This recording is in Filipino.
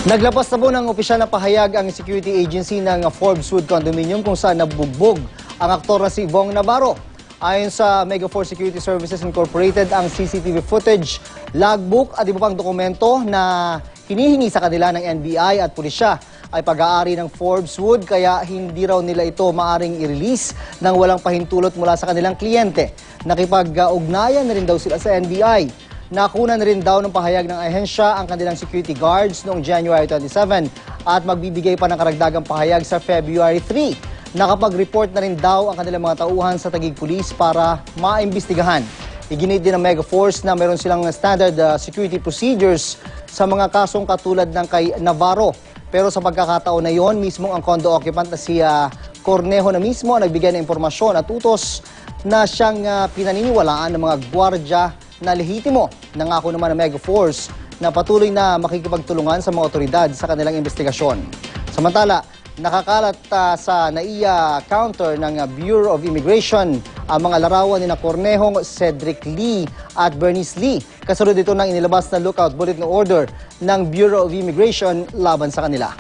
Naglabas na po ng opisyal na pahayag ang security agency ng Forbes Wood Condominium kung saan nabugbog ang aktor na si Bong Navarro. Ayon sa Mega4 Security Services Incorporated, ang CCTV footage, logbook at iba pang dokumento na hinihingi sa kanila ng NBI at pulisya ay pag-aari ng Forbes Wood, kaya hindi raw nila ito maaring i-release nang walang pahintulot mula sa kanilang kliyente. Nakipag-ugnayan na rin daw sila sa NBI. Nakunan rin daw ng pahayag ng ahensya ang kanilang security guards noong January 27 at magbibigay pa ng karagdagang pahayag sa February 3. Nakapag-report na rin daw ang kanilang mga tauhan sa Taguig Police para maimbestigahan. Iginit din ng Mega Force na meron silang standard security procedures sa mga kasong katulad ng kay Navarro. Pero sa pagkakataon na yon, mismong ang condo occupant na si Cornejo na mismo nagbigay ng impormasyon at utos na siyang pinaniniwalaan ng mga gwardya na lehitimo. Nangako naman ng Mega Force na patuloy na makikipagtulungan sa mga otoridad sa kanilang investigasyon. Samantala, nakakalat sa NAIA counter ng Bureau of Immigration ang mga larawan ni Cornejo, Cedric Lee at Bernice Lee. Kasunod ito ng inilabas na lookout bulletin order ng Bureau of Immigration laban sa kanila.